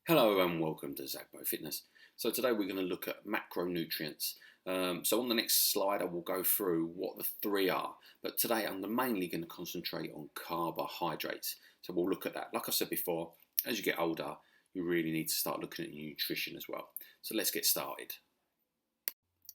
Hello and welcome to ZacBowFitness. So today we're going to look at macronutrients. So on the next slide I will go through what the three are, but today I'm mainly going to concentrate on carbohydrates. So we'll look at that. Like I said before, as you get older, you really need to start looking at your nutrition as well. So let's get started.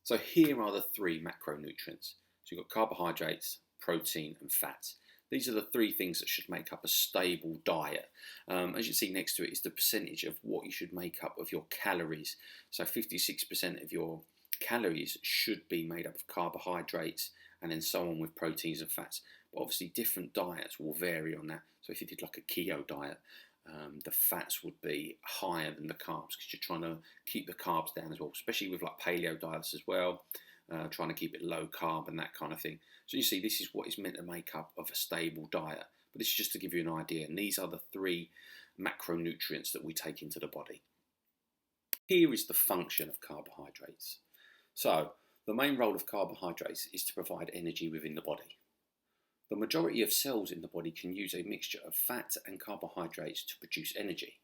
So here are the three macronutrients. So you've got carbohydrates, protein and fats. These are the three things that should make up a stable diet. As you see next to it is the percentage of what you should make up of your calories. So 56% of your calories should be made up of carbohydrates, and then so on with proteins and fats. But obviously different diets will vary on that. So if you did like a keto diet, the fats would be higher than the carbs because you're trying to keep the carbs down as well, especially with like paleo diets as well. Trying to keep it low carb and that kind of thing. So you see, this is what is meant to make up of a stable diet. But this is just to give you an idea. And these are the three macronutrients that we take into the body. Here is the function of carbohydrates. So the main role of carbohydrates is to provide energy within the body. The majority of cells in the body can use a mixture of fat and carbohydrates to produce energy.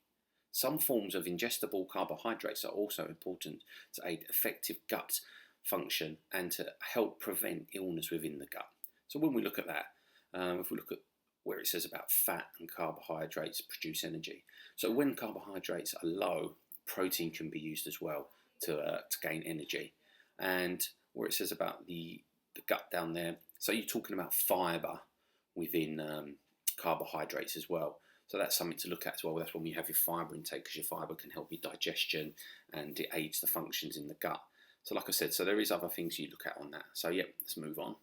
Some forms of ingestible carbohydrates are also important to aid effective gut function and to help prevent illness within the gut. So when we look at that, if we look at where it says about fat and carbohydrates produce energy. So when carbohydrates are low, protein can be used as well to gain energy. And where it says about the gut down there, so you're talking about fibre within carbohydrates as well. So that's something to look at as well. That's when you have your fibre intake, because your fibre can help your digestion and it aids the functions in the gut. So like I said, so there is other things you look at on that. So yeah, let's move on.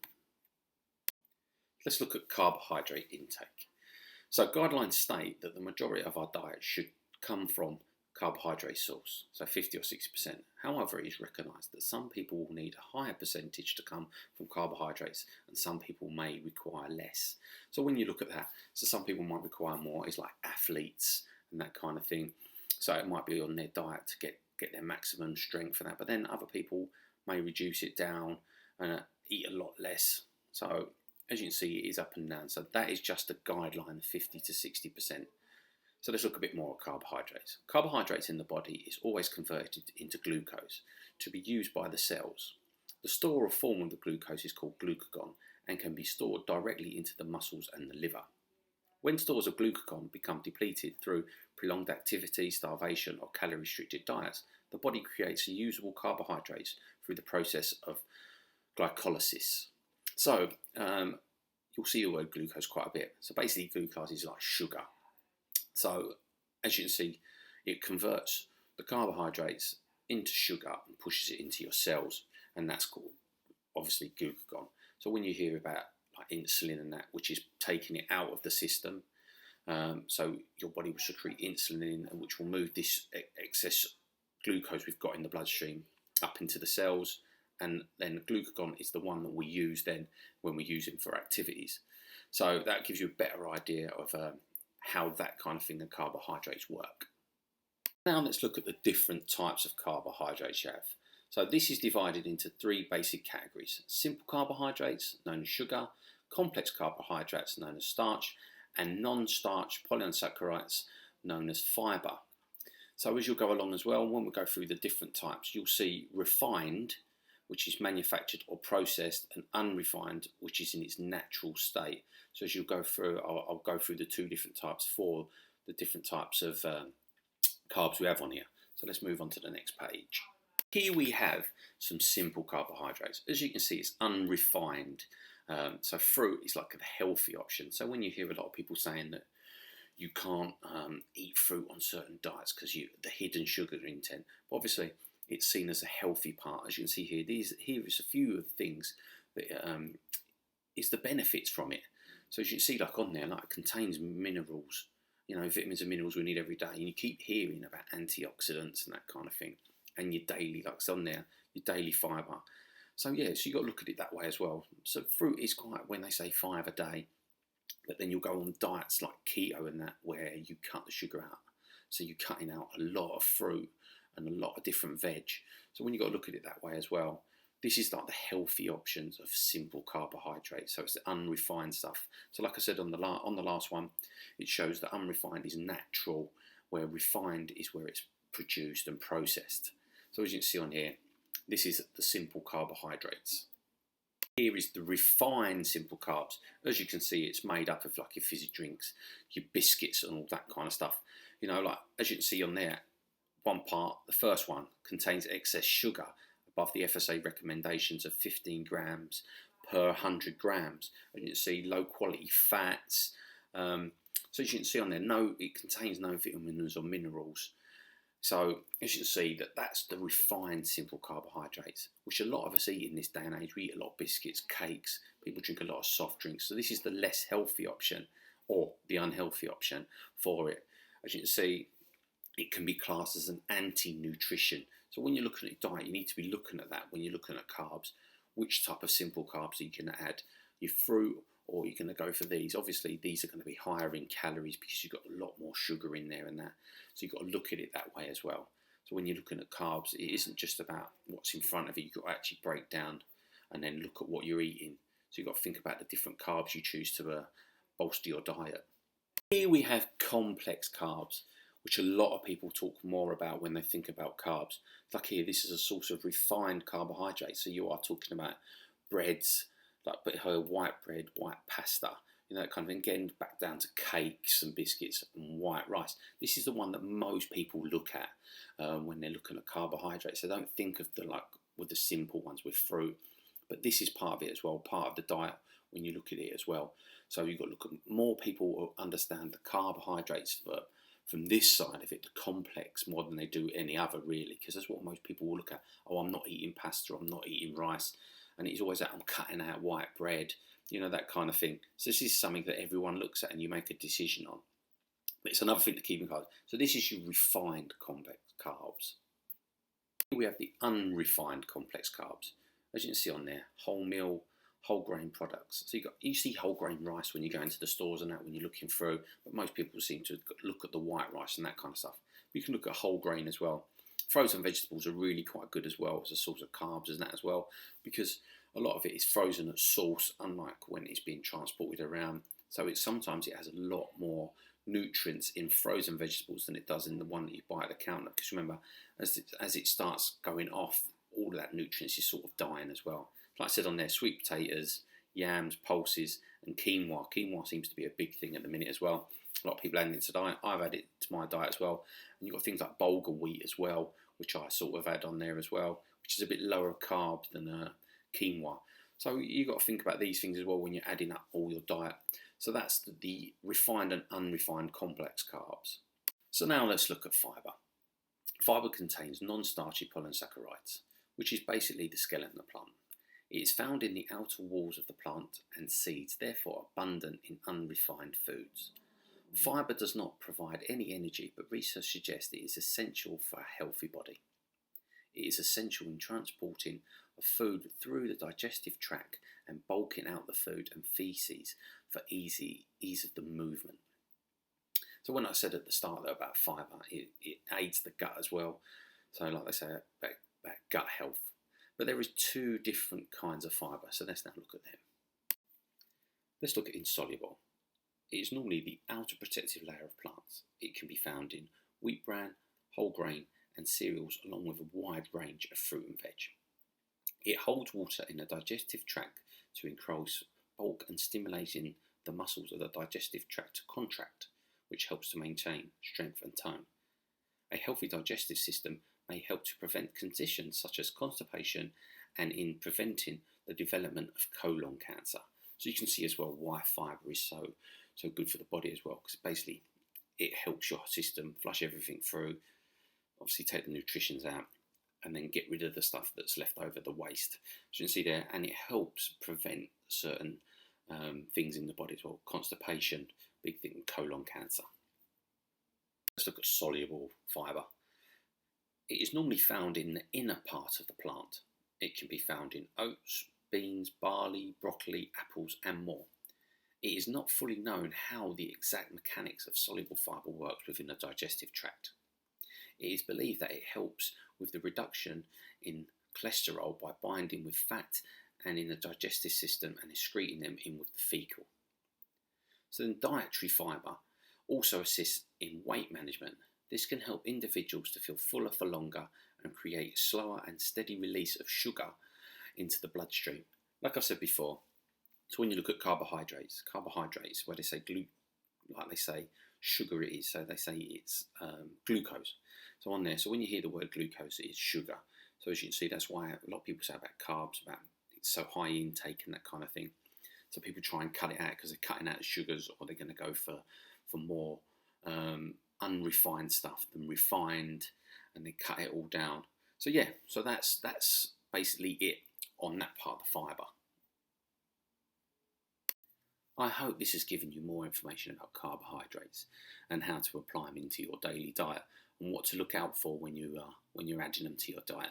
Let's look at carbohydrate intake. So guidelines state that the majority of our diet should come from carbohydrate source, so 50 or 60%. However, it is recognised that some people will need a higher percentage to come from carbohydrates and some people may require less. So when you look at that, so some people might require more, it's like athletes and that kind of thing. So it might be on their diet to get their maximum strength for that, but then other people may reduce it down and eat a lot less. So as you can see, it is up and down. So that is just a guideline of 50 to 60%. So let's look a bit more at carbohydrates. Carbohydrates in the body is always converted into glucose to be used by the cells. The store or form of the glucose is called glucagon and can be stored directly into the muscles and the liver. When stores of glucagon become depleted through prolonged activity, starvation or calorie-restricted diets, the body creates usable carbohydrates through the process of glycolysis. So you'll see the word glucose quite a bit. So basically glucose is like sugar. So as you can see, it converts the carbohydrates into sugar and pushes it into your cells, and that's called obviously glucagon. So when you hear about like insulin and that, which is taking it out of the system, so your body will secrete insulin, which will move this excess glucose we've got in the bloodstream up into the cells, and then glucagon is the one that we use then when we're using for activities. So that gives you a better idea of how that kind of thing and carbohydrates work. Now let's look at the different types of carbohydrates you have. So this is divided into three basic categories: simple carbohydrates, known as sugar; complex carbohydrates, known as starch; and non-starch polysaccharides, known as fibre. So as you'll go along as well, when we go through the different types, you'll see refined, which is manufactured or processed, and unrefined, which is in its natural state. So as you go through, I'll go through the two different types for the different types of carbs we have on here. So let's move on to the next page. Here we have some simple carbohydrates. As you can see, it's unrefined. So fruit is like a healthy option. So when you hear a lot of people saying that you can't eat fruit on certain diets because the hidden sugar intent, but obviously it's seen as a healthy part. As you can see here, here is a few of the things that is the benefits from it. So as you can see, like on there, like it contains minerals, vitamins and minerals we need every day. And you keep hearing about antioxidants and that kind of thing. And your daily, like it's on there, your daily fibre. So yeah, so you've got to look at it that way as well. So fruit is quite, when they say 5 a day, but then you'll go on diets like keto and that, where you cut the sugar out. So you're cutting out a lot of fruit and a lot of different veg. So when you've got to look at it that way as well, this is like the healthy options of simple carbohydrates. So it's the unrefined stuff. So like I said on the last one, it shows that unrefined is natural where refined is where it's produced and processed. So as you can see on here, this is the simple carbohydrates. Here is the refined simple carbs. As you can see, it's made up of like your fizzy drinks, your biscuits and all that kind of stuff. You know, like as you can see on there, one part, the first one, contains excess sugar above the FSA recommendations of 15 grams per 100 grams. And you can see low quality fats. So as you can see on there, it contains no vitamins or minerals. So as you can see, that's the refined simple carbohydrates, which a lot of us eat in this day and age. We eat a lot of biscuits, cakes, people drink a lot of soft drinks. So this is the less healthy option, or the unhealthy option for it. As you can see, it can be classed as an anti-nutrition. So when you're looking at your diet, you need to be looking at that when you're looking at carbs. Which type of simple carbs are you going to add? Your fruit, or you're going to go for these? Obviously, these are going to be higher in calories because you've got a lot more sugar in there and that. So you've got to look at it that way as well. So when you're looking at carbs, it isn't just about what's in front of you. You've got to actually break down and then look at what you're eating. So you've got to think about the different carbs you choose to bolster your diet. Here we have complex carbs, which a lot of people talk more about when they think about carbs. Like here, this is a source of refined carbohydrates. So you are talking about breads, like white bread, white pasta, you know, that kind of thing. Again, back down to cakes and biscuits and white rice. This is the one that most people look at when they're looking at carbohydrates. They don't think of with the simple ones with fruit, but this is part of it as well, part of the diet when you look at it as well. So you've got to look at more people will understand the carbohydrates from this side of it, the complex, more than they do any other really, because that's what most people will look at. Oh, I'm not eating pasta, I'm not eating rice. And it's always that I'm cutting out white bread, you know, that kind of thing. So this is something that everyone looks at and you make a decision on. But it's another thing to keep in mind. So this is your refined complex carbs. Here we have the unrefined complex carbs. As you can see on there, wholemeal, whole grain products. So you see whole grain rice when you go into the stores and that when you're looking through, but most people seem to look at the white rice and that kind of stuff. You can look at whole grain as well. Frozen vegetables are really quite good as well as a source of carbs and that as well, because a lot of it is frozen at source, unlike when it's being transported around. So sometimes it has a lot more nutrients in frozen vegetables than it does in the one that you buy at the counter. Because remember, as it starts going off, all of that nutrients is sort of dying as well. Like I said on there, sweet potatoes, yams, pulses, and quinoa. Quinoa seems to be a big thing at the minute as well. A lot of people add it to diet. I've added it to my diet as well. And you've got things like bulgur wheat as well, which I sort of add on there as well, which is a bit lower carb than quinoa. So you've got to think about these things as well when you're adding up all your diet. So that's the refined and unrefined complex carbs. So now let's look at fibre. Fibre contains non-starchy polysaccharides, which is basically the skeleton of the plant. It is found in the outer walls of the plant and seeds, therefore abundant in unrefined foods. Fibre does not provide any energy, but research suggests it is essential for a healthy body. It is essential in transporting of food through the digestive tract and bulking out the food and feces for ease of the movement. So when I said at the start though about fibre, it aids the gut as well. So like they say about gut health. But there is two different kinds of fibre, so let's now look at them. Let's look at insoluble. It is normally the outer protective layer of plants. It can be found in wheat bran, whole grain and cereals along with a wide range of fruit and veg. It holds water in the digestive tract to increase bulk and stimulating the muscles of the digestive tract to contract, which helps to maintain strength and tone. A healthy digestive system may help to prevent conditions such as constipation and in preventing the development of colon cancer. So you can see as well why fibre is so good for the body as well, because basically it helps your system flush everything through, obviously take the nutritions out and then get rid of the stuff that's left over, the waste. So you can see there, and it helps prevent certain things in the body as well. Constipation, big thing, colon cancer. Let's look at soluble fibre. It is normally found in the inner part of the plant. It can be found in oats, beans, barley, broccoli, apples and more. It is not fully known how the exact mechanics of soluble fibre works within the digestive tract. It is believed that it helps with the reduction in cholesterol by binding with fat and in the digestive system and excreting them in with the fecal. So then dietary fibre also assists in weight management. This can help individuals to feel fuller for longer and create a slower and steady release of sugar into the bloodstream. Like I've said before, so when you look at carbohydrates, where they say like they say sugar it is, so they say it's glucose. So on there, so when you hear the word glucose, it is sugar. So as you can see, that's why a lot of people say about carbs, about it's so high intake and that kind of thing. So people try and cut it out because they're cutting out the sugars, or they're going to go for more unrefined stuff than refined, and they cut it all down. So yeah, so that's basically it on that part of the fibre. I hope this has given you more information about carbohydrates and how to apply them into your daily diet, and what to look out for when you're adding them to your diet.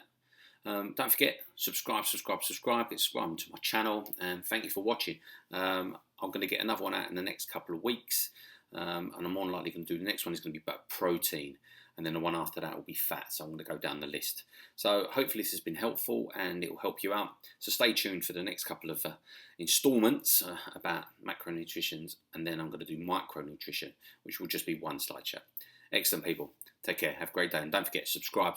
Don't forget, subscribe, get subscribed to my channel, and thank you for watching. I'm going to get another one out in the next couple of weeks, and I'm more likely going to do the next one is going to be about protein, and then the one after that will be fat, so I'm going to go down the list. So hopefully this has been helpful and it will help you out. So stay tuned for the next couple of installments about macronutrients, and then I'm going to do micronutrition, which will just be one slideshow. Excellent, people. Take care. Have a great day. And don't forget, subscribe.